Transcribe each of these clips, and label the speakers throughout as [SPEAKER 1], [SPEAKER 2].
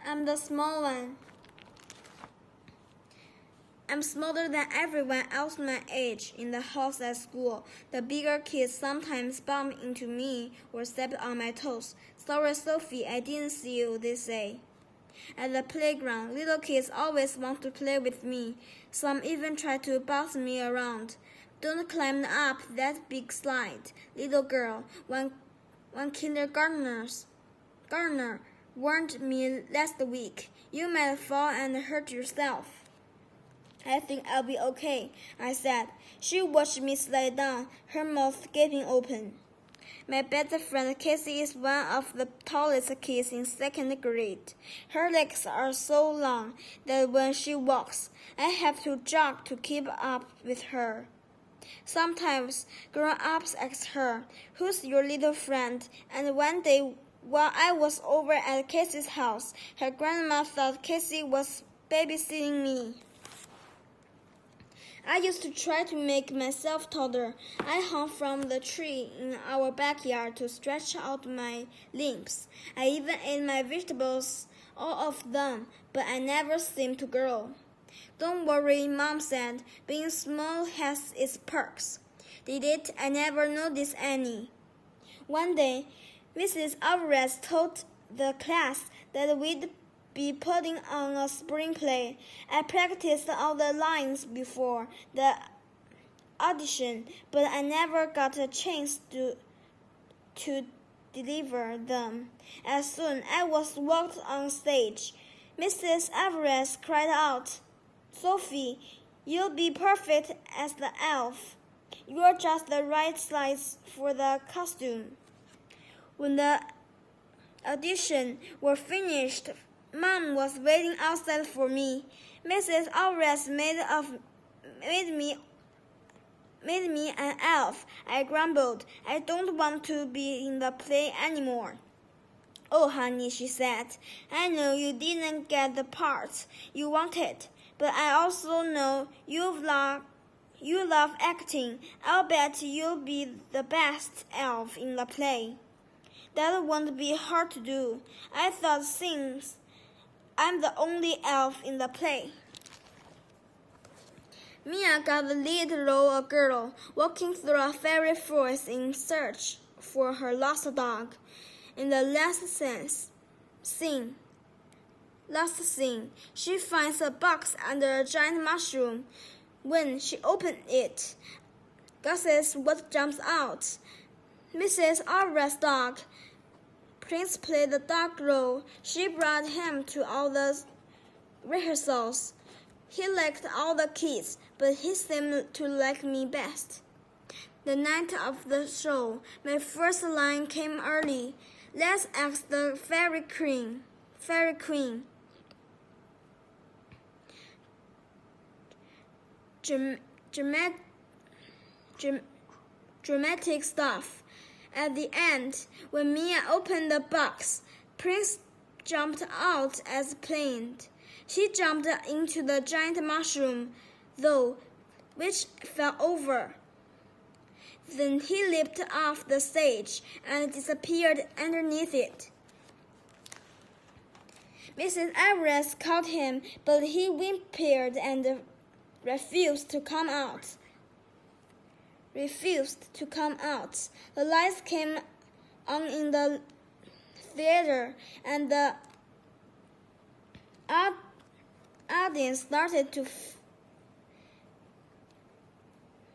[SPEAKER 1] I'm the small one. I'm smaller than everyone else my age in the house at school. The bigger kids sometimes bump into me or step on my toes. Sorry, Sophie, I didn't see you, they say. At the playground, little kids always want to play with me. Some even try to boss me around. Don't climb up that big slide, little girl. One kindergartner warned me last week. You might fall and hurt yourself. I think I'll be okay, I said. She watched me slide down, her mouth gaping open. My best friend Casey is one of the tallest kids in second grade. Her legs are so long that when she walks, I have to jog to keep up with her. Sometimes grown-ups ask her, "Who's your little friend?" And one day, while I was over at Casey's house, her grandma thought Casey was babysitting me. I used to try to make myself taller. I hung from the tree in our backyard to stretch out my limbs. I even ate my vegetables, all of them, but I never seemed to grow. Don't worry, Mom said. Being small has its perks. Did it? I never noticed any. One day, Mrs. Alvarez told the class that we'd be putting on a spring play. I practiced all the lines before the audition, but I never got a chance to deliver them. As soon as I was walked on stage, Mrs. Alvarez cried out, "Sophie, you'll be perfect as the elf. You're just the right size for the costume." When the audition was finished, Mom was waiting outside for me. Mrs. Alvarez made me an elf. I grumbled. I don't want to be in the play anymore. "Oh, honey," she said, "I know you didn't get the part you wanted, but I also know you love acting. I'll bet you'll be the best elf in the play." "That won't be hard to do," I thought, since I'm the only elf in the play. Mia got the lead role, a girl walking through a fairy forest in search for her lost dog. In the last scene, she finds a box under a giant mushroom. When she opens it, guesses what jumps out. Mrs. Alvarez's dog. Prince played the dog role. She brought him to all the rehearsals. He liked all the kids, but he seemed to like me best. The night of the show, my first line came early. "Let's ask the Fairy Queen. Dramatic stuff. At the end, when Mia opened the box, Prince jumped out as planned. She jumped into the giant mushroom, though, which fell over. Then he leaped off the stage and disappeared underneath it. Mrs. Alvarez caught him, but he whimpered and refused to come out. The lights came on in the theater, and the audience started to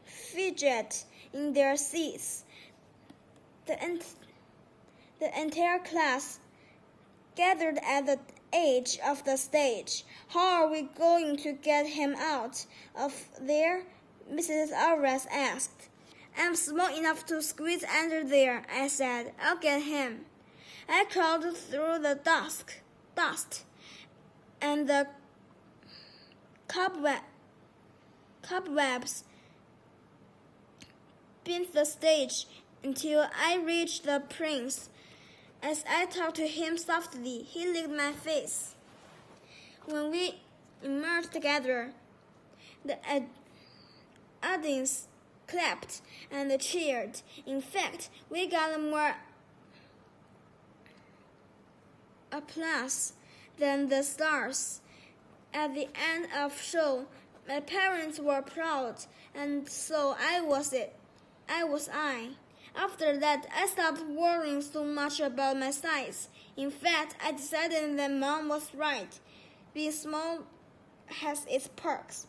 [SPEAKER 1] fidget in their seats. The entire class gathered at the edge of the stage. "How are we going to get him out of there?" Mrs. Alvarez asked. "I'm small enough to squeeze under there," I said. "I'll get him." I crawled through the dust and the cobwebs beneath the stage until I reached the prince. As I talked to him softly, he licked my face. When we emerged together, the audience clapped and cheered. In fact, we got more applause than the stars. At the end of show, my parents were proud, and so was I. After that, I stopped worrying so much about my size. In fact, I decided that Mom was right. Being small has its perks.